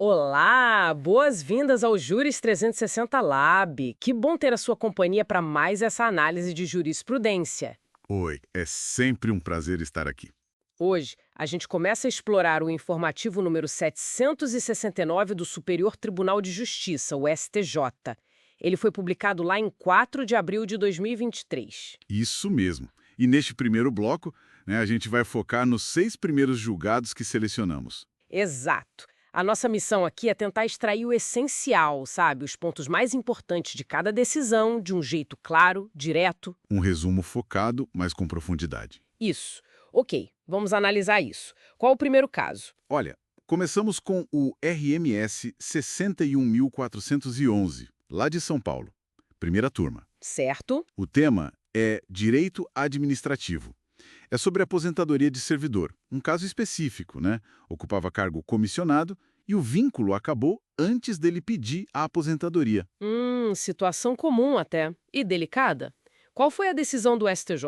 Olá, boas-vindas ao Juris 360 Lab. Que bom ter a sua companhia para mais essa análise de jurisprudência. Oi, é sempre um prazer estar aqui. Hoje, a gente começa a explorar o informativo número 769 do Superior Tribunal de Justiça, o STJ. Ele foi publicado lá em 4 de abril de 2023. Isso mesmo. E neste primeiro bloco, a gente vai focar nos 6 primeiros julgados que selecionamos. Exato. A nossa missão aqui é tentar extrair o essencial, sabe? Os pontos mais importantes de cada decisão, de um jeito claro, direto. Um resumo focado, mas com profundidade. Isso. Ok, vamos analisar isso. Qual o primeiro caso? Olha, começamos com o RMS 61.411, lá de São Paulo. Primeira turma. Certo? O tema é Direito Administrativo. É sobre aposentadoria de servidor, um caso específico, né? Ocupava cargo comissionado e o vínculo acabou antes dele pedir a aposentadoria. Situação comum até. E delicada. Qual foi a decisão do STJ?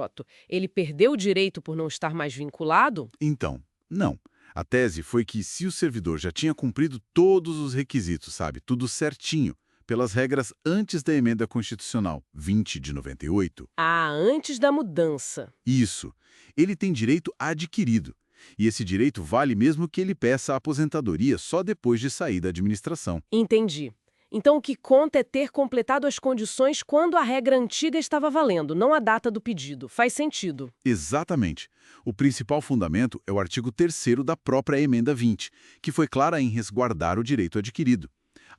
Ele perdeu o direito por não estar mais vinculado? Então, não. A tese foi que se o servidor já tinha cumprido todos os requisitos, sabe, tudo certinho, pelas regras antes da emenda constitucional 20 de 98, Ah, antes da mudança. isso, ele tem direito adquirido. E esse direito vale mesmo que ele peça a aposentadoria só depois de sair da administração. Entendi. Então o que conta é ter completado as condições quando a regra antiga estava valendo, não a data do pedido. Faz sentido. Exatamente. O principal fundamento é o artigo 3º da própria emenda 20, que foi clara em resguardar o direito adquirido.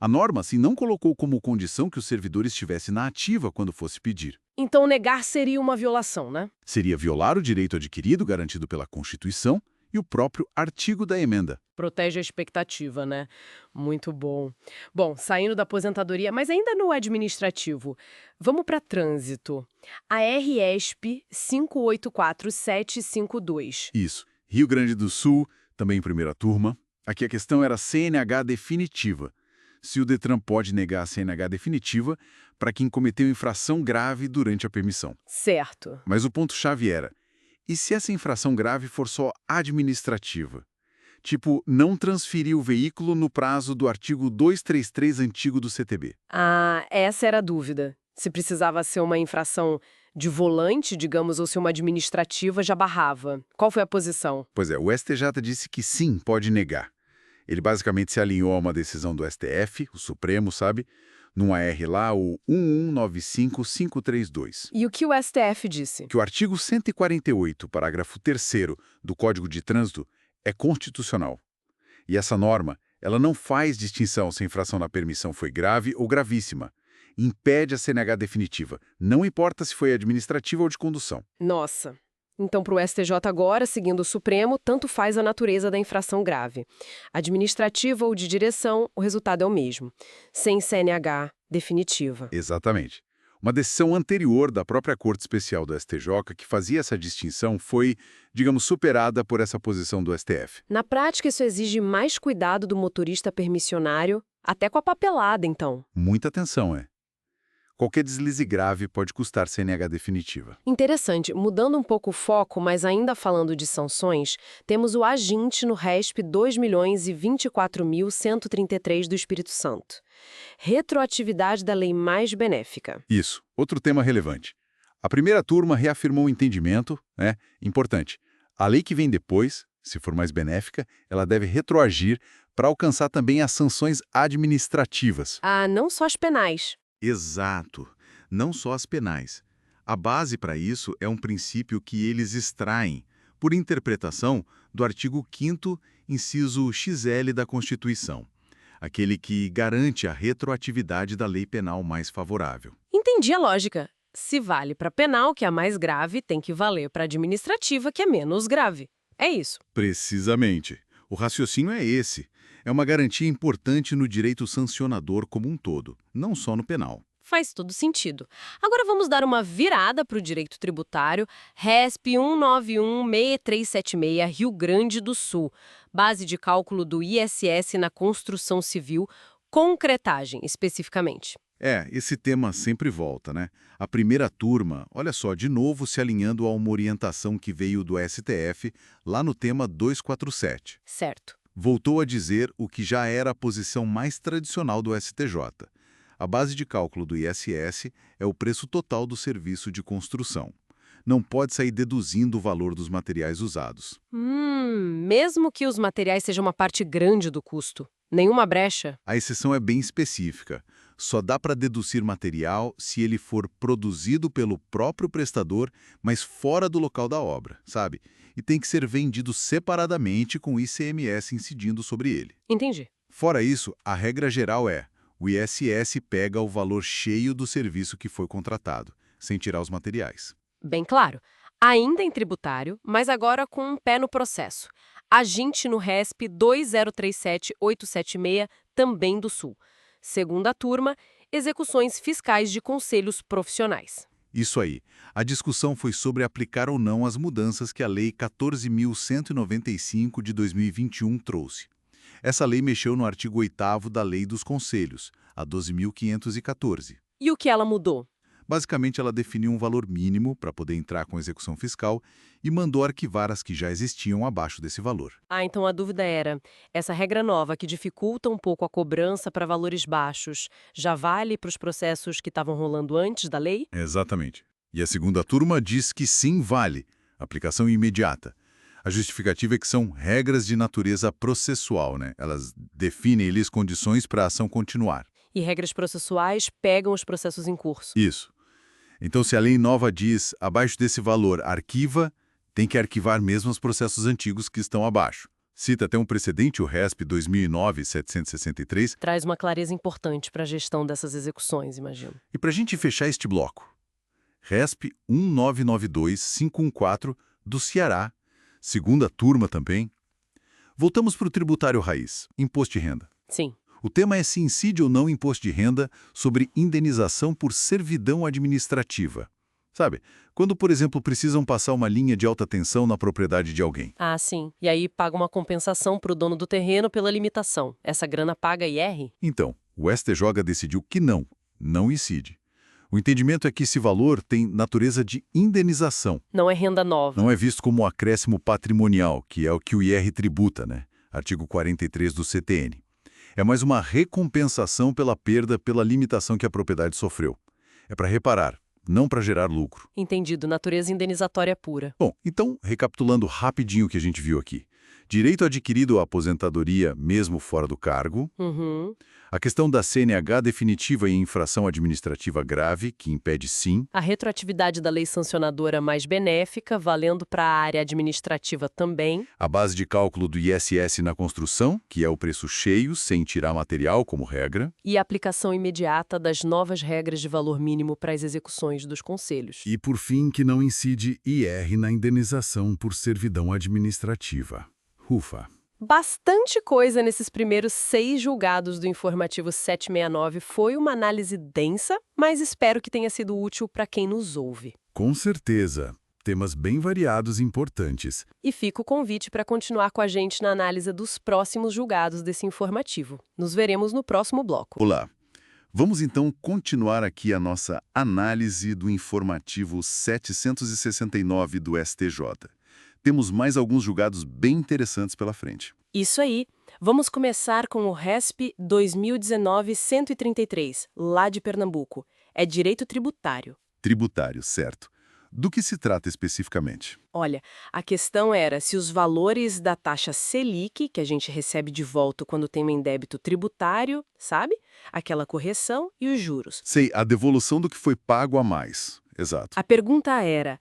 A norma, assim, não colocou como condição que o servidor estivesse na ativa quando fosse pedir. Então negar seria uma violação, né? Seria violar o direito adquirido garantido pela Constituição e o próprio artigo da emenda. Protege a expectativa, né? Muito bom. Bom, saindo da aposentadoria, mas ainda no administrativo, vamos para trânsito. A RESP 584752. Isso. Rio Grande do Sul, também em primeira turma. Aqui a questão era CNH definitiva. Se o Detran pode negar a CNH definitiva para quem cometeu infração grave durante a permissão. Certo. Mas o ponto-chave era, e se essa infração grave for só administrativa? Tipo, não transferir o veículo no prazo do artigo 233 antigo do CTB. Ah, essa era a dúvida. Se precisava ser uma infração de volante, digamos, ou se uma administrativa já barrava. Qual foi a posição? Pois é, o STJ disse que sim, pode negar. Ele basicamente se alinhou a uma decisão do STF, o Supremo, sabe? Num AR lá, o 1195532. E o que o STF disse? Que o artigo 148, parágrafo 3º do Código de Trânsito é constitucional. E essa norma, ela não faz distinção se a infração na permissão foi grave ou gravíssima. Impede a CNH definitiva, não importa se foi administrativa ou de condução. Nossa. Então, para o STJ agora, seguindo o Supremo, tanto faz a natureza da infração grave. Administrativa ou de direção, o resultado é o mesmo. Sem CNH definitiva. Exatamente. Uma decisão anterior da própria Corte Especial do STJ que fazia essa distinção foi, digamos, superada por essa posição do STF. Na prática, isso exige mais cuidado do motorista permissionário, até com a papelada, então. Muita atenção, é. Qualquer deslize grave pode custar CNH definitiva. Interessante. Mudando um pouco o foco, mas ainda falando de sanções, temos o aginte no RESP 2.024.133 do Espírito Santo. Retroatividade da lei mais benéfica. Isso. Outro tema relevante. A primeira turma reafirmou o entendimento, importante. A lei que vem depois, se for mais benéfica, ela deve retroagir para alcançar também as sanções administrativas. Ah, não só as penais. Exato. Não só as penais. A base para isso é um princípio que eles extraem, por interpretação, do artigo 5º, inciso XL da Constituição, aquele que garante a retroatividade da lei penal mais favorável. Entendi a lógica. Se vale para penal, que é a mais grave, tem que valer para administrativa, que é menos grave. É isso. Precisamente. O raciocínio é esse. É uma garantia importante no direito sancionador como um todo, não só no penal. Faz todo sentido. Agora vamos dar uma virada para o direito tributário, RESP 1916376, Rio Grande do Sul. Base de cálculo do ISS na construção civil, concretagem, especificamente. Esse tema sempre volta, né? A primeira turma, olha só, de novo se alinhando a uma orientação que veio do STF, lá no tema 247. Certo. Voltou a dizer o que já era a posição mais tradicional do STJ. A base de cálculo do ISS é o preço total do serviço de construção. Não pode sair deduzindo o valor dos materiais usados. Mesmo que os materiais sejam uma parte grande do custo. Nenhuma brecha? A exceção é bem específica. Só dá para deduzir material se ele for produzido pelo próprio prestador, mas fora do local da obra, sabe? E tem que ser vendido separadamente com o ICMS incidindo sobre ele. Entendi. Fora isso, a regra geral é: o ISS pega o valor cheio do serviço que foi contratado, sem tirar os materiais. Bem claro. Ainda em tributário, mas agora com um pé no processo. Aginte no RESP 2037876, também do Sul. Segunda turma, execuções fiscais de conselhos profissionais. Isso aí. A discussão foi sobre aplicar ou não as mudanças que a Lei 14.195 de 2021 trouxe. Essa lei mexeu no artigo 8º da Lei dos Conselhos, a 12.514. E o que ela mudou? Basicamente, ela definiu um valor mínimo para poder entrar com a execução fiscal e mandou arquivar as que já existiam abaixo desse valor. Então a dúvida era, essa regra nova que dificulta um pouco a cobrança para valores baixos, já vale para os processos que estavam rolando antes da lei? Exatamente. E a segunda turma diz que sim, vale. Aplicação imediata. A justificativa é que são regras de natureza processual, né? Elas definem ali as condições para a ação continuar. E regras processuais pegam os processos em curso. Isso. Então, se a lei nova diz, abaixo desse valor, arquiva, tem que arquivar mesmo os processos antigos que estão abaixo. Cita até um precedente, o RESP 2009-763. Traz uma clareza importante para a gestão dessas execuções, imagino. E para a gente fechar este bloco, RESP 1992514 do Ceará, segunda turma também. Voltamos para o tributário raiz, imposto de renda. Sim. O tema é se incide ou não imposto de renda sobre indenização por servidão administrativa. Sabe, quando, por exemplo, precisam passar uma linha de alta tensão na propriedade de alguém. Ah, sim. E aí paga uma compensação para o dono do terreno pela limitação. Essa grana paga IR? Então, o STJ decidiu que não incide. O entendimento é que esse valor tem natureza de indenização. Não é renda nova. Não é visto como um acréscimo patrimonial, que é o que o IR tributa, né? Artigo 43 do CTN. É mais uma recompensação pela perda pela limitação que a propriedade sofreu. É para reparar, não para gerar lucro. Entendido, natureza indenizatória pura. Bom, então, recapitulando rapidinho o que a gente viu aqui. Direito adquirido à aposentadoria mesmo fora do cargo. A questão da CNH definitiva em infração administrativa grave, que impede sim. A retroatividade da lei sancionadora mais benéfica, valendo para a área administrativa também. A base de cálculo do ISS na construção, que é o preço cheio, sem tirar material como regra. E a aplicação imediata das novas regras de valor mínimo para as execuções dos conselhos. E, por fim, que não incide IR na indenização por servidão administrativa. Ufa! Bastante coisa nesses primeiros 6 julgados do informativo 769. Foi uma análise densa, mas espero que tenha sido útil para quem nos ouve. Com certeza. Temas bem variados e importantes. E fica o convite para continuar com a gente na análise dos próximos julgados desse informativo. Nos veremos no próximo bloco. Olá! Vamos então continuar aqui a nossa análise do informativo 769 do STJ. Temos mais alguns julgados bem interessantes pela frente. Isso aí. Vamos começar com o RESP 2019-133, lá de Pernambuco. É direito tributário. Tributário, certo. Do que se trata especificamente? Olha, a questão era se os valores da taxa Selic, que a gente recebe de volta quando tem um endébito tributário, sabe? Aquela correção e os juros. Sei, a devolução do que foi pago a mais. Exato. A pergunta era,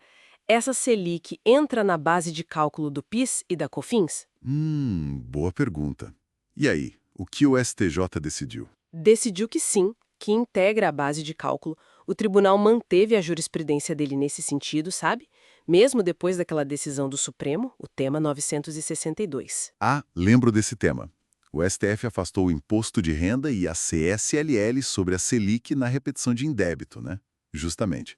essa Selic entra na base de cálculo do PIS e da COFINS? Boa pergunta. E aí, o que o STJ decidiu? Decidiu que sim, que integra a base de cálculo. O tribunal manteve a jurisprudência dele nesse sentido, sabe? Mesmo depois daquela decisão do Supremo, o tema 962. Ah, lembro desse tema. O STF afastou o imposto de renda e a CSLL sobre a Selic na repetição de indébito, né? Justamente.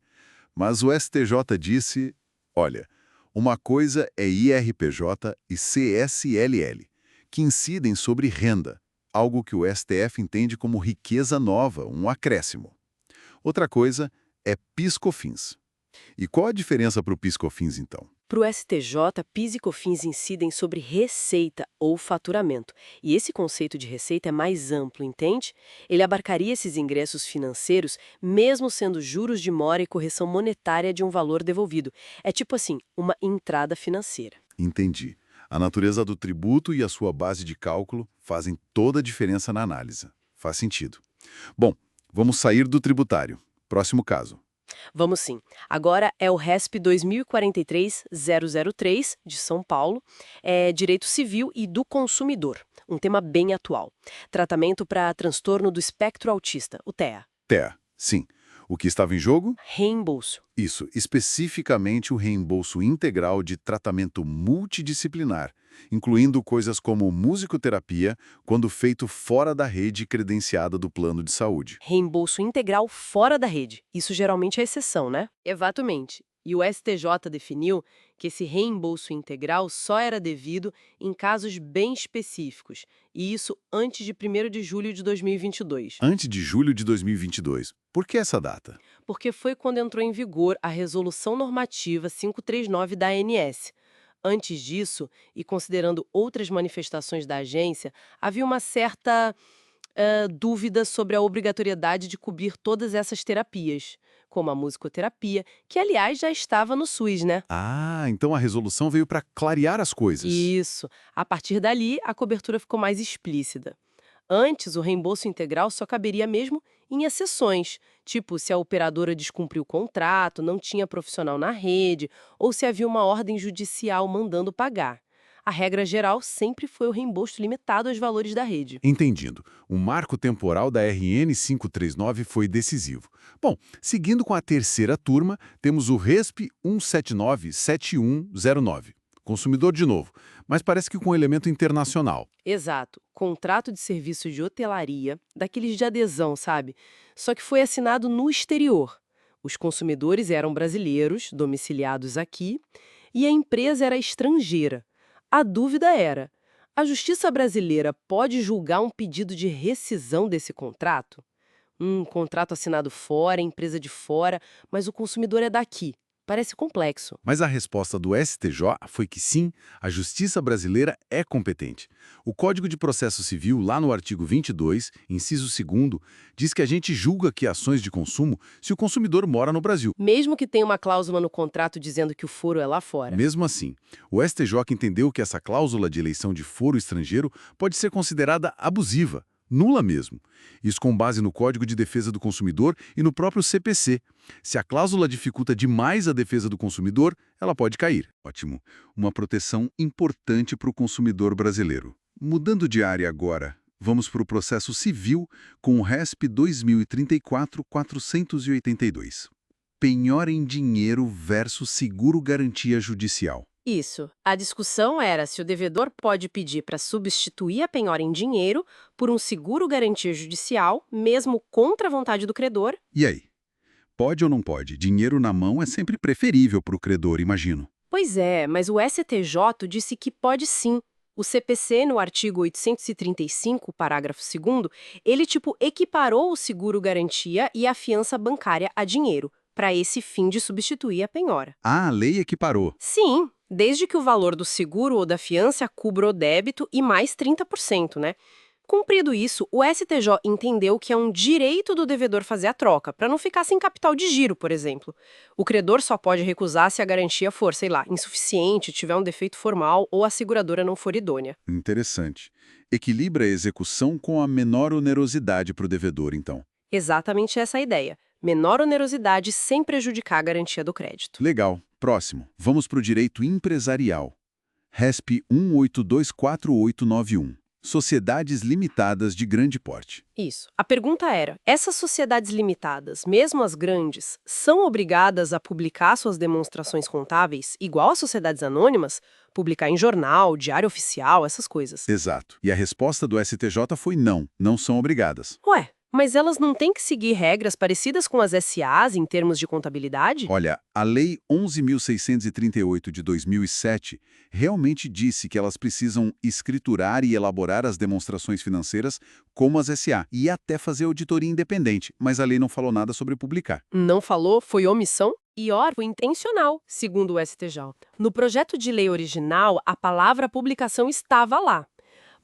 Mas o STJ disse, olha, uma coisa é IRPJ e CSLL, que incidem sobre renda, algo que o STF entende como riqueza nova, um acréscimo. Outra coisa é PIS/COFINS. E qual a diferença para o PIS/COFINS, então? Para o STJ, PIS e COFINS incidem sobre receita ou faturamento. E esse conceito de receita é mais amplo, entende? Ele abarcaria esses ingressos financeiros, mesmo sendo juros de mora e correção monetária de um valor devolvido. É tipo assim, uma entrada financeira. Entendi. A natureza do tributo e a sua base de cálculo fazem toda a diferença na análise. Faz sentido. Bom, vamos sair do tributário. Próximo caso. Vamos sim. Agora é o RESP 2043-003, de São Paulo, Direito Civil e do Consumidor, um tema bem atual. Tratamento para transtorno do espectro autista, o TEA. TEA, sim. O que estava em jogo? Reembolso. Isso, especificamente o reembolso integral de tratamento multidisciplinar, incluindo coisas como musicoterapia, quando feito fora da rede credenciada do plano de saúde. Reembolso integral fora da rede. Isso geralmente é exceção, né? Exatamente. E o STJ definiu que esse reembolso integral só era devido em casos bem específicos, e isso antes de 1º de julho de 2022. Antes de julho de 2022. Por que essa data? Porque foi quando entrou em vigor a Resolução Normativa 539 da ANS. Antes disso, e considerando outras manifestações da agência, havia uma certa dúvida sobre a obrigatoriedade de cobrir todas essas terapias, como a musicoterapia, que, aliás, já estava no SUS, né? Ah, então a resolução veio para clarear as coisas. Isso. A partir dali, a cobertura ficou mais explícita. Antes, o reembolso integral só caberia mesmo em exceções, tipo se a operadora descumpriu o contrato, não tinha profissional na rede, ou se havia uma ordem judicial mandando pagar. A regra geral sempre foi o reembolso limitado aos valores da rede. Entendido. O marco temporal da RN 539 foi decisivo. Bom, seguindo com a terceira turma, temos o RESP 1797109. Consumidor de novo, mas parece que com elemento internacional. Exato. Contrato de serviço de hotelaria, daqueles de adesão, sabe? Só que foi assinado no exterior. Os consumidores eram brasileiros, domiciliados aqui, e a empresa era estrangeira. A dúvida era: a justiça brasileira pode julgar um pedido de rescisão desse contrato? Contrato assinado fora, empresa de fora, mas o consumidor é daqui. Parece complexo. Mas a resposta do STJ foi que sim, a justiça brasileira é competente. O Código de Processo Civil, lá no artigo 22, inciso 2º, diz que a gente julga que ações de consumo se o consumidor mora no Brasil. Mesmo que tenha uma cláusula no contrato dizendo que o foro é lá fora. Mesmo assim, o STJ entendeu que essa cláusula de eleição de foro estrangeiro pode ser considerada abusiva, nula mesmo. Isso com base no Código de Defesa do Consumidor e no próprio CPC. Se a cláusula dificulta demais a defesa do consumidor, ela pode cair. Ótimo. Uma proteção importante para o consumidor brasileiro. Mudando de área agora, vamos para o processo civil com o RESP 2034-482. Penhora em dinheiro versus seguro-garantia judicial. Isso. A discussão era se o devedor pode pedir para substituir a penhora em dinheiro por um seguro-garantia judicial, mesmo contra a vontade do credor. E aí? Pode ou não pode? Dinheiro na mão é sempre preferível para o credor, imagino. Pois é, mas o STJ disse que pode sim. O CPC, no artigo 835, parágrafo 2º, ele equiparou o seguro-garantia e a fiança bancária a dinheiro, para esse fim de substituir a penhora. Ah, a lei equiparou. Sim, desde que o valor do seguro ou da fiança cubra o débito e mais 30%, né? Cumprido isso, o STJ entendeu que é um direito do devedor fazer a troca, para não ficar sem capital de giro, por exemplo. O credor só pode recusar se a garantia for, sei lá, insuficiente, tiver um defeito formal ou a seguradora não for idônea. Interessante. Equilibra a execução com a menor onerosidade para o devedor, então. Exatamente essa a ideia. Menor onerosidade sem prejudicar a garantia do crédito. Legal. Próximo. Vamos para o direito empresarial. RESP 1824891. Sociedades limitadas de grande porte. Isso. A pergunta era: essas sociedades limitadas, mesmo as grandes, são obrigadas a publicar suas demonstrações contábeis, igual às sociedades anônimas? Publicar em jornal, diário oficial, essas coisas. Exato. E a resposta do STJ foi não, não são obrigadas. Ué, mas elas não têm que seguir regras parecidas com as SAs em termos de contabilidade? Olha, a Lei 11.638 de 2007 realmente disse que elas precisam escriturar e elaborar as demonstrações financeiras como as SA e até fazer auditoria independente, mas a lei não falou nada sobre publicar. Não falou? Foi omissão? Pior, foi intencional, segundo o STJ. No projeto de lei original, a palavra publicação estava lá.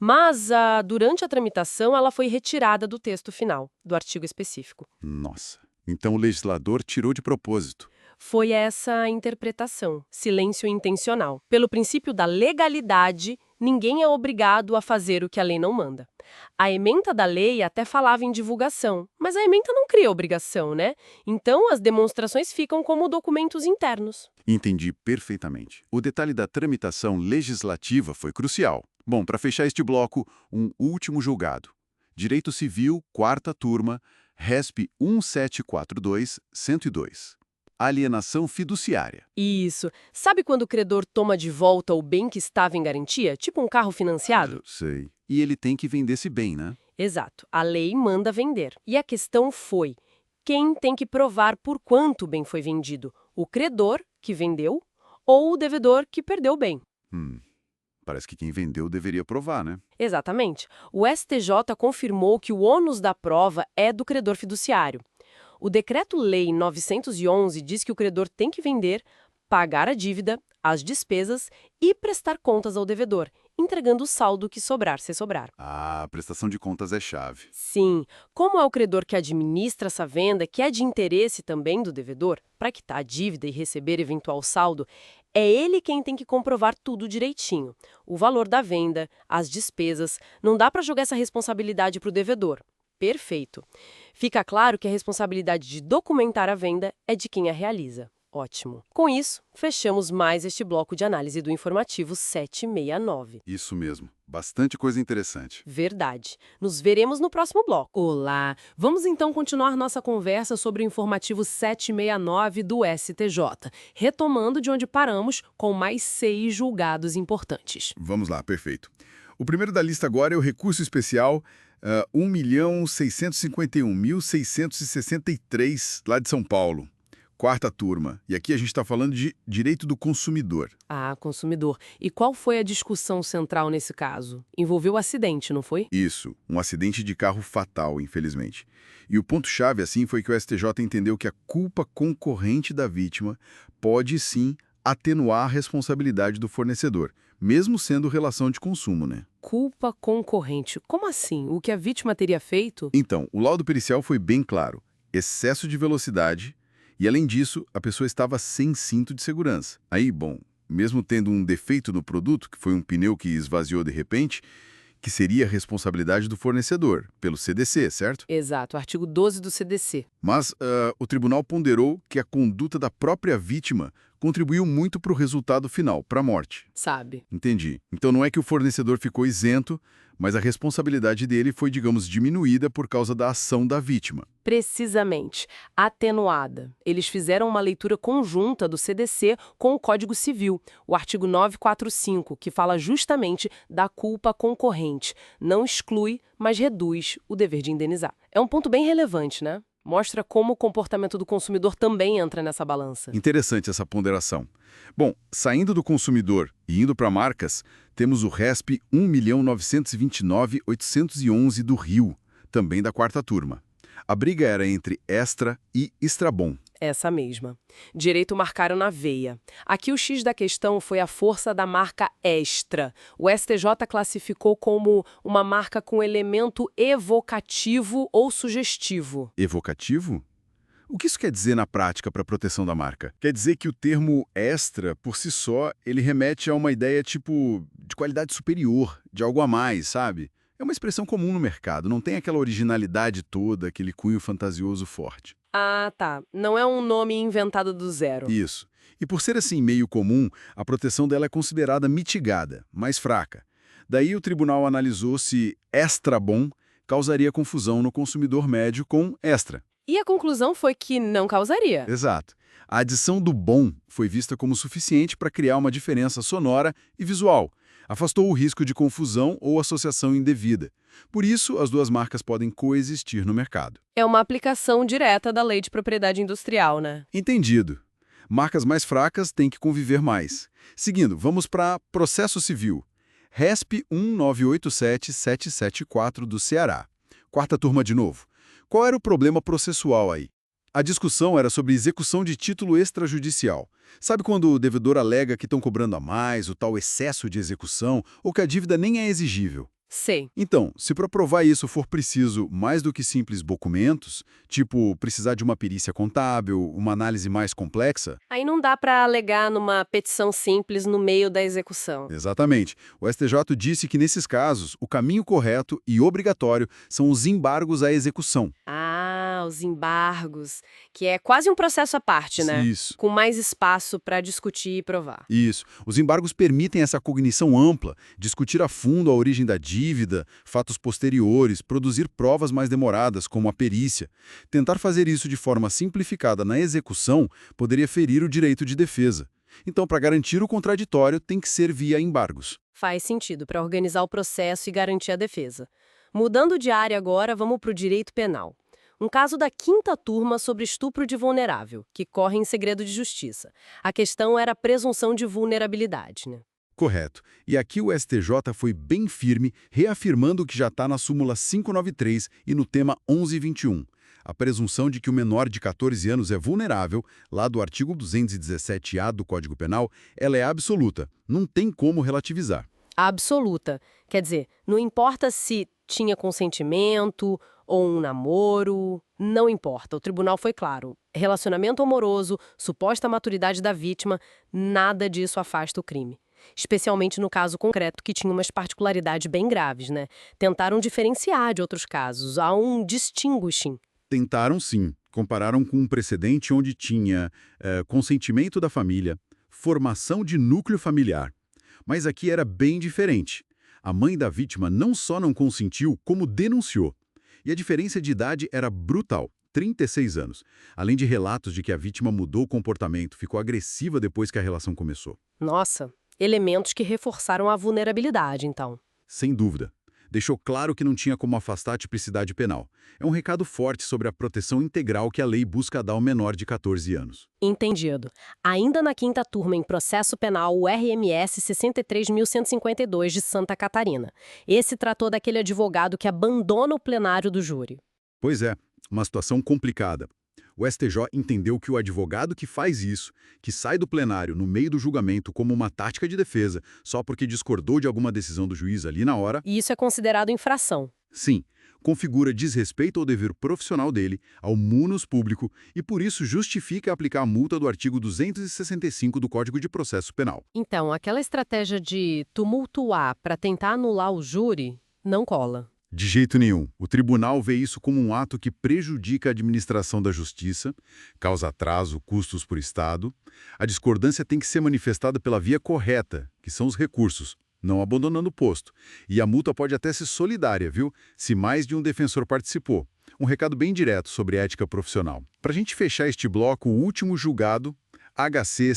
Mas, durante a tramitação, ela foi retirada do texto final, do artigo específico. Nossa, então o legislador tirou de propósito. Foi essa a interpretação, silêncio intencional. Pelo princípio da legalidade, ninguém é obrigado a fazer o que a lei não manda. A ementa da lei até falava em divulgação, mas a ementa não cria obrigação, né? Então, as demonstrações ficam como documentos internos. Entendi perfeitamente. O detalhe da tramitação legislativa foi crucial. Bom, para fechar este bloco, um último julgado. Direito Civil, quarta turma, RESP 1742-102. Alienação fiduciária. Isso. Sabe quando o credor toma de volta o bem que estava em garantia? Tipo um carro financiado? Sei. E ele tem que vender esse bem, né? Exato. A lei manda vender. E a questão foi: quem tem que provar por quanto o bem foi vendido? O credor, que vendeu, ou o devedor, que perdeu o bem? Parece que quem vendeu deveria provar, né? Exatamente. O STJ confirmou que o ônus da prova é do credor fiduciário. O Decreto-Lei 911 diz que o credor tem que vender, pagar a dívida, as despesas e prestar contas ao devedor, entregando o saldo que sobrar, se sobrar. Ah, a prestação de contas é chave. Sim, como é o credor que administra essa venda, que é de interesse também do devedor, para quitar a dívida e receber eventual saldo, é ele quem tem que comprovar tudo direitinho. O valor da venda, as despesas, não dá para jogar essa responsabilidade para o devedor. Perfeito. Fica claro que a responsabilidade de documentar a venda é de quem a realiza. Ótimo. Com isso, fechamos mais este bloco de análise do informativo 769. Isso mesmo. Bastante coisa interessante. Verdade. Nos veremos no próximo bloco. Olá! Vamos então continuar nossa conversa sobre o informativo 769 do STJ, retomando de onde paramos com mais 6 julgados importantes. Vamos lá, perfeito. O primeiro da lista agora é o recurso especial 1.651.663, lá de São Paulo. Quarta turma. E aqui a gente está falando de direito do consumidor. Ah, consumidor. E qual foi a discussão central nesse caso? Envolveu acidente, não foi? Isso, um acidente de carro fatal, infelizmente. E o ponto-chave, assim, foi que o STJ entendeu que a culpa concorrente da vítima pode, sim, atenuar a responsabilidade do fornecedor, mesmo sendo relação de consumo, né? Culpa concorrente. Como assim? O que a vítima teria feito? Então, o laudo pericial foi bem claro. Excesso de velocidade e, além disso, a pessoa estava sem cinto de segurança. Aí, bom, mesmo tendo um defeito no produto, que foi um pneu que esvaziou de repente, que seria a responsabilidade do fornecedor, pelo CDC, certo? Exato, artigo 12 do CDC. Mas o tribunal ponderou que a conduta da própria vítima contribuiu muito para o resultado final, para a morte. Sabe? Entendi. Então não é que o fornecedor ficou isento, mas a responsabilidade dele foi, digamos, diminuída por causa da ação da vítima. Precisamente. Atenuada. Eles fizeram uma leitura conjunta do CDC com o Código Civil, o artigo 945, que fala justamente da culpa concorrente. Não exclui, mas reduz o dever de indenizar. É um ponto bem relevante, né? Mostra como o comportamento do consumidor também entra nessa balança. Interessante essa ponderação. Bom, saindo do consumidor e indo para marcas, temos o RESP 1.929.811 do Rio, também da quarta turma. A briga era entre Extra e Extrabom. Essa mesma. Direito marcaram na veia. Aqui o X da questão foi a força da marca Extra. O STJ classificou como uma marca com elemento evocativo ou sugestivo. Evocativo? O que isso quer dizer na prática para a proteção da marca? Quer dizer que o termo extra, por si só, ele remete a uma ideia tipo de qualidade superior, de algo a mais, sabe? É uma expressão comum no mercado, não tem aquela originalidade toda, aquele cunho fantasioso forte. Ah, tá. Não é um nome inventado do zero. Isso. E por ser assim meio comum, a proteção dela é considerada mitigada, mais fraca. Daí o tribunal analisou se Extrabom causaria confusão no consumidor médio com extra. E a conclusão foi que não causaria. Exato. A adição do bom foi vista como suficiente para criar uma diferença sonora e visual. Afastou o risco de confusão ou associação indevida. Por isso, as duas marcas podem coexistir no mercado. É uma aplicação direta da Lei de Propriedade Industrial, né? Entendido. Marcas mais fracas têm que conviver mais. Seguindo, vamos para processo civil. RESP 1987774 do Ceará. Quarta turma de novo. Qual era o problema processual aí? A discussão era sobre execução de título extrajudicial. Sabe quando o devedor alega que estão cobrando a mais, o tal excesso de execução, ou que a dívida nem é exigível? Sei. Então, se para provar isso for preciso mais do que simples documentos, tipo precisar de uma perícia contábil, uma análise mais complexa, Aí não dá para alegar numa petição simples no meio da execução. exatamente, o STJ disse que nesses casos, o caminho correto e obrigatório são os embargos à execução. Ah, os embargos, que é quase um processo à parte, né? Isso. Com mais espaço para discutir e provar. Isso. Os embargos permitem essa cognição ampla, discutir a fundo a origem da dívida, fatos posteriores, produzir provas mais demoradas, como a perícia. Tentar fazer isso de forma simplificada na execução poderia ferir o direito de defesa. Então, para garantir o contraditório, tem que ser via embargos. Faz sentido para organizar o processo e garantir a defesa. Mudando de área agora, vamos para o direito penal. Um caso da quinta turma sobre estupro de vulnerável, que corre em segredo de justiça. A questão era a presunção de vulnerabilidade, né? Correto. E aqui o STJ foi bem firme, reafirmando o que já está na súmula 593 e no tema 1121. A presunção de que o menor de 14 anos é vulnerável, lá do artigo 217-A do Código Penal, ela é absoluta. Não tem como relativizar. Absoluta. Quer dizer, não importa se tinha consentimento ou um namoro, não importa. O tribunal foi claro. Relacionamento amoroso, suposta maturidade da vítima, nada disso afasta o crime. Especialmente no caso concreto, que tinha umas particularidades bem graves, né? Tentaram diferenciar de outros casos, há um distinguishing. Tentaram sim. Compararam com um precedente onde tinha consentimento da família, formação de núcleo familiar. Mas aqui era bem diferente. A mãe da vítima não só não consentiu, como denunciou. E a diferença de idade era brutal, 36 anos. Além de relatos de que a vítima mudou o comportamento, ficou agressiva depois que a relação começou. Nossa, elementos que reforçaram a vulnerabilidade, então. Sem dúvida. Deixou claro que não tinha como afastar a tipicidade penal. É um recado forte sobre a proteção integral que a lei busca dar ao menor de 14 anos. Entendido. Ainda na quinta turma em processo penal, o RMS 63.152 de Santa Catarina. Esse tratou daquele advogado que abandona o plenário do júri. Pois é, uma situação complicada. O STJ entendeu que o advogado que faz isso, que sai do plenário no meio do julgamento como uma tática de defesa, só porque discordou de alguma decisão do juiz ali na hora, E isso é considerado infração. sim, configura desrespeito ao dever profissional dele, ao munus público, e por isso justifica aplicar a multa do artigo 265 do Código de Processo Penal. Então, aquela estratégia de tumultuar para tentar anular o júri não cola. De jeito nenhum. O tribunal vê isso como um ato que prejudica a administração da justiça, causa atraso, custos para o Estado. A discordância tem que ser manifestada pela via correta, que são os recursos, não abandonando o posto. E a multa pode até ser solidária, viu? Se mais de um defensor participou. Um recado bem direto sobre ética profissional. Para a gente fechar este bloco, o último julgado, HC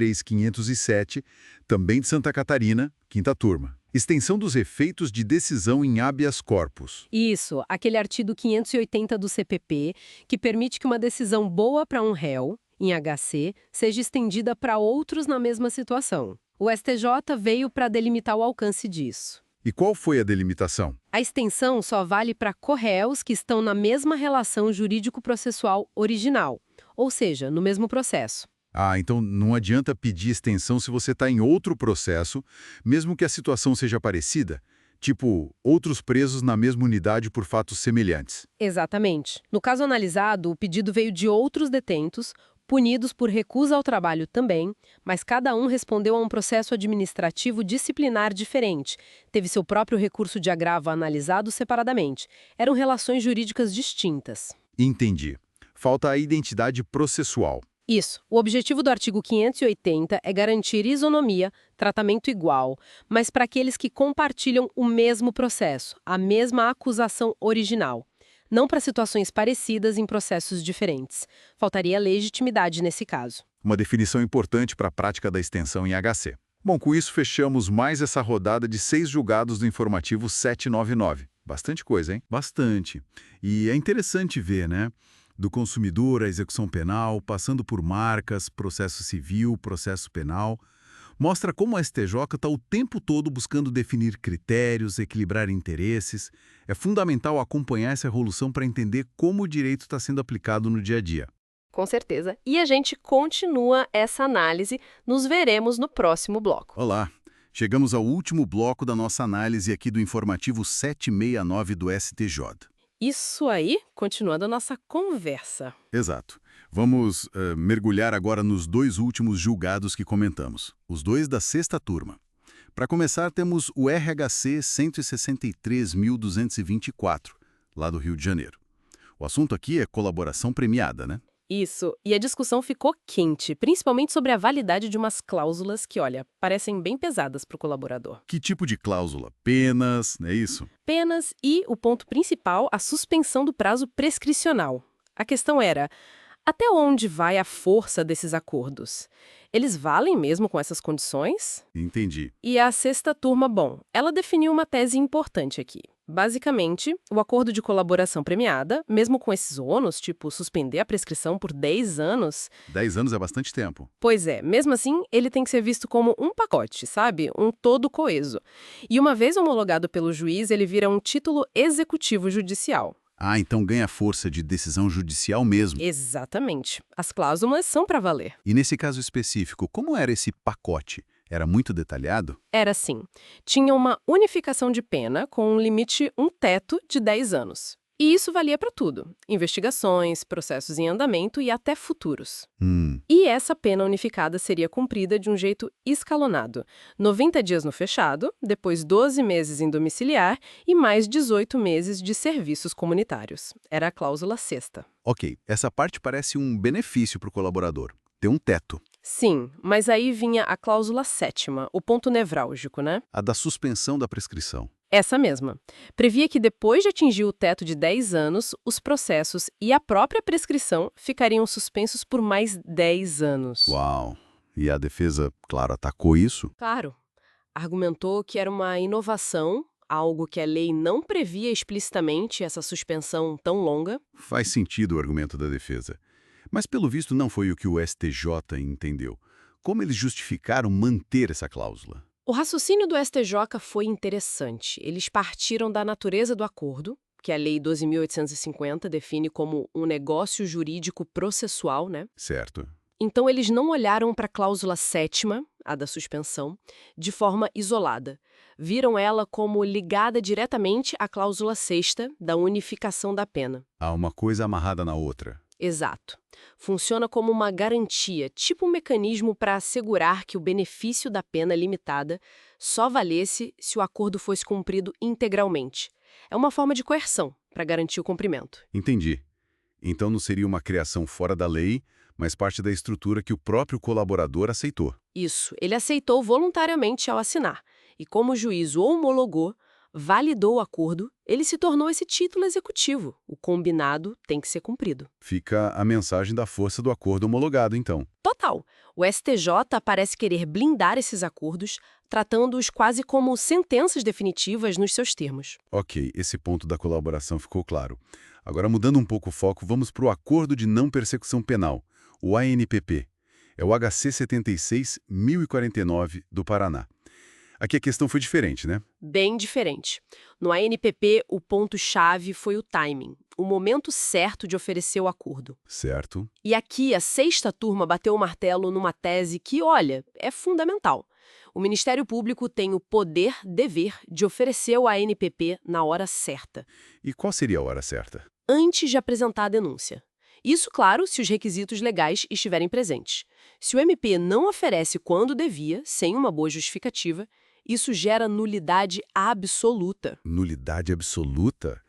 773-507, também de Santa Catarina, quinta turma. Extensão dos efeitos de decisão em habeas corpus. Isso, aquele artigo 580 do CPP, que permite que uma decisão boa para um réu, em HC, seja estendida para outros na mesma situação. O STJ veio para delimitar o alcance disso. E qual foi a delimitação? A extensão só vale para corréus que estão na mesma relação jurídico-processual original, ou seja, no mesmo processo. Ah, então não adianta pedir extensão se você está em outro processo, mesmo que a situação seja parecida? Tipo, outros presos na mesma unidade por fatos semelhantes. Exatamente. No caso analisado, o pedido veio de outros detentos, punidos por recusa ao trabalho também, mas cada um respondeu a um processo administrativo disciplinar diferente. Teve seu próprio recurso de agravo analisado separadamente. Eram relações jurídicas distintas. Entendi. Falta a identidade processual. Isso. O objetivo do artigo 580 é garantir isonomia, tratamento igual, mas para aqueles que compartilham o mesmo processo, a mesma acusação original. Não para situações parecidas em processos diferentes. Faltaria legitimidade nesse caso. Uma definição importante para a prática da extensão em HC. Bom, com isso fechamos mais essa rodada de 6 julgados do informativo 799. Bastante coisa, hein? Bastante. E é interessante ver, né? Do consumidor à execução penal, passando por marcas, processo civil, processo penal. Mostra como a STJ está o tempo todo buscando definir critérios, equilibrar interesses. É fundamental acompanhar essa evolução para entender como o direito está sendo aplicado no dia a dia. Com certeza. E a gente continua essa análise. Nos veremos no próximo bloco. Olá! Chegamos ao último bloco da nossa análise aqui do informativo 769 do STJ. Isso aí, continuando a nossa conversa. Exato. Vamos mergulhar agora nos dois últimos julgados que comentamos, os dois da sexta turma. Para começar, temos o RHC 163.224, lá do Rio de Janeiro. O assunto aqui é colaboração premiada, né? Isso, e a discussão ficou quente, principalmente sobre a validade de umas cláusulas que, olha, parecem bem pesadas para o colaborador. Que tipo de cláusula? Penas, não é isso? Penas e, o ponto principal, a suspensão do prazo prescricional. A questão era, até onde vai a força desses acordos? Eles valem mesmo com essas condições? Entendi. E a sexta turma, bom, ela definiu uma tese importante aqui. Basicamente, o acordo de colaboração premiada, mesmo com esses ônus, tipo suspender a prescrição por 10 anos... 10 anos é bastante tempo. Pois é, mesmo assim, ele tem que ser visto como um pacote, sabe? Um todo coeso. E uma vez homologado pelo juiz, ele vira um título executivo judicial. Ah, então ganha força de decisão judicial mesmo. Exatamente. As cláusulas são para valer. E nesse caso específico, como era esse pacote? Era muito detalhado? Era assim. Tinha uma unificação de pena com um limite, um teto de 10 anos. E isso valia para tudo. Investigações, processos em andamento e até futuros. E essa pena unificada seria cumprida de um jeito escalonado. 90 dias no fechado, depois 12 meses em domiciliar e mais 18 meses de serviços comunitários. Era a cláusula sexta. Ok, essa parte parece um benefício para o colaborador. Ter um teto. Sim, mas aí vinha a cláusula sétima, o ponto nevrálgico, né? A da suspensão da prescrição. Essa mesma. Previa que depois de atingir o teto de 10 anos, os processos e a própria prescrição ficariam suspensos por mais 10 anos. Uau! E a defesa, claro, atacou isso? Claro. Argumentou que era uma inovação, algo que a lei não previa explicitamente, essa suspensão tão longa. Faz sentido o argumento da defesa. Mas, pelo visto, não foi o que o STJ entendeu. Como eles justificaram manter essa cláusula? O raciocínio do STJ foi interessante. Eles partiram da natureza do acordo, que a Lei 12.850 define como um negócio jurídico processual, né? Certo. Então, eles não olharam para a cláusula sétima, a da suspensão, de forma isolada. Viram ela como ligada diretamente à cláusula sexta, da unificação da pena. Há uma coisa amarrada na outra. Exato. Funciona como uma garantia, tipo um mecanismo para assegurar que o benefício da pena limitada só valesse se o acordo fosse cumprido integralmente. É uma forma de coerção para garantir o cumprimento. Entendi. Então não seria uma criação fora da lei, mas parte da estrutura que o próprio colaborador aceitou. Isso. Ele aceitou voluntariamente ao assinar. E como o juiz o homologou, validou o acordo, ele se tornou esse título executivo. O combinado tem que ser cumprido. Fica a mensagem da força do acordo homologado, então. Total. O STJ parece querer blindar esses acordos, tratando-os quase como sentenças definitivas nos seus termos. Ok, esse ponto da colaboração ficou claro. Agora, mudando um pouco o foco, vamos para o Acordo de Não Persecução Penal, o ANPP. É o HC 76.1049 do Paraná. Aqui a questão foi diferente, né? Bem diferente. No ANPP, o ponto-chave foi o timing, o momento certo de oferecer o acordo. Certo. E aqui a sexta turma bateu o martelo numa tese que, olha, é fundamental. O Ministério Público tem o poder-dever de oferecer o ANPP na hora certa. E qual seria a hora certa? Antes de apresentar a denúncia. Isso, claro, se os requisitos legais estiverem presentes. Se o MP não oferece quando devia, sem uma boa justificativa, isso gera nulidade absoluta. Nulidade absoluta?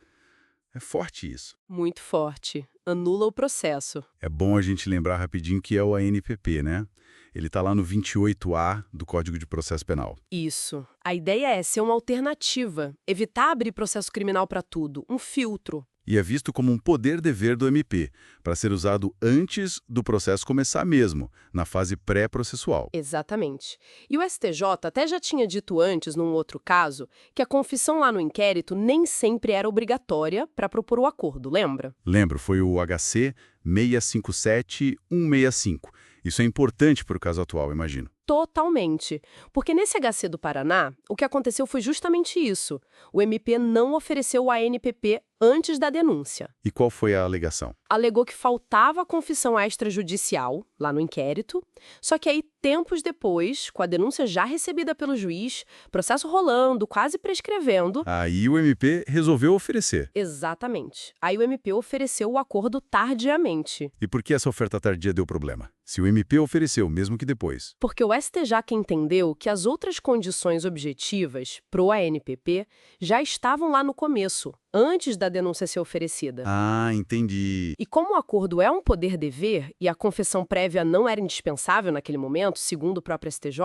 É forte isso. Muito forte. Anula o processo. É bom a gente lembrar rapidinho que é o ANPP, né? Ele está lá no 28A do Código de Processo Penal. Isso. A ideia é ser uma alternativa, evitar abrir processo criminal para tudo, um filtro. E é visto como um poder-dever do MP, para ser usado antes do processo começar mesmo, na fase pré-processual. Exatamente. E o STJ até já tinha dito antes, num outro caso, que a confissão lá no inquérito nem sempre era obrigatória para propor o acordo, lembra? Lembro, foi o HC 657165. Isso é importante para o caso atual, imagino. Totalmente. Porque nesse HC do Paraná, o que aconteceu foi justamente isso. O MP não ofereceu o ANPP antes da denúncia. E qual foi a alegação? Alegou que faltava a confissão extrajudicial, lá no inquérito, só que aí, tempos depois, com a denúncia já recebida pelo juiz, processo rolando, quase prescrevendo... Aí o MP resolveu oferecer. Exatamente. Aí o MP ofereceu o acordo tardiamente. E por que essa oferta tardia deu problema? Se o MP ofereceu, mesmo que depois. Porque o STJ entendeu que as outras condições objetivas pro ANPP já estavam lá no começo, antes da denúncia ser oferecida. Ah, entendi. E como o acordo é um poder-dever e a confissão prévia não era indispensável naquele momento, segundo o próprio STJ,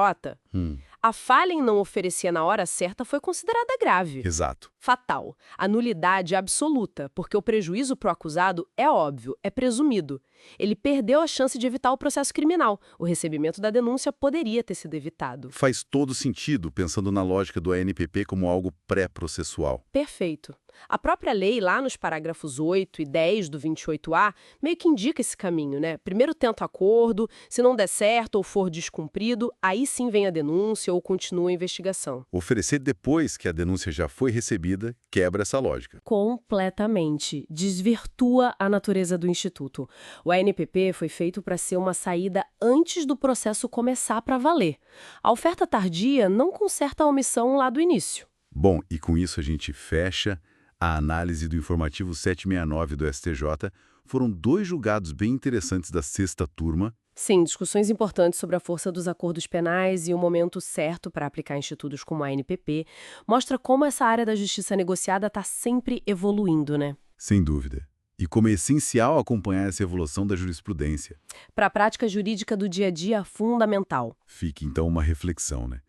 a falha em não oferecer na hora certa foi considerada grave. Exato. Fatal. A nulidade absoluta, porque o prejuízo pro acusado é óbvio, é presumido. Ele perdeu a chance de evitar o processo criminal. O recebimento da denúncia poderia ter sido evitado. Faz todo sentido, pensando na lógica do ANPP como algo pré-processual. Perfeito. A própria lei, lá nos parágrafos 8 e 10 do 28A, meio que indica esse caminho, né? Primeiro tenta acordo, se não der certo ou for descumprido, aí sim vem a denúncia ou continua a investigação. Oferecer depois que a denúncia já foi recebida quebra essa lógica. Completamente. Desvirtua a natureza do Instituto. O ANPP foi feito para ser uma saída antes do processo começar para valer. A oferta tardia não conserta a omissão lá do início. Bom, e com isso a gente fecha a análise do informativo 769 do STJ. Foram 2 julgados bem interessantes da 6ª turma. Sim, discussões importantes sobre a força dos acordos penais e o momento certo para aplicar institutos como a ANPP mostra como essa área da justiça negociada está sempre evoluindo, né? Sem dúvida. E como é essencial acompanhar essa evolução da jurisprudência. Para a prática jurídica do dia a dia, fundamental. Fica então uma reflexão, né?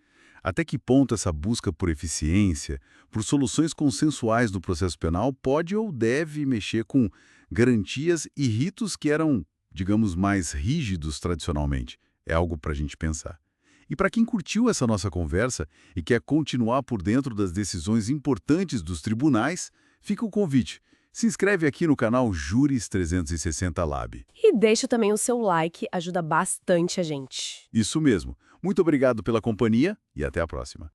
Até que ponto essa busca por eficiência, por soluções consensuais no processo penal pode ou deve mexer com garantias e ritos que eram, digamos, mais rígidos tradicionalmente? É algo para a gente pensar. E para quem curtiu essa nossa conversa e quer continuar por dentro das decisões importantes dos tribunais, fica o convite. Se inscreve aqui no canal Juris 360 Lab. E deixa também o seu like, ajuda bastante a gente. Isso mesmo. Muito obrigado pela companhia e até a próxima.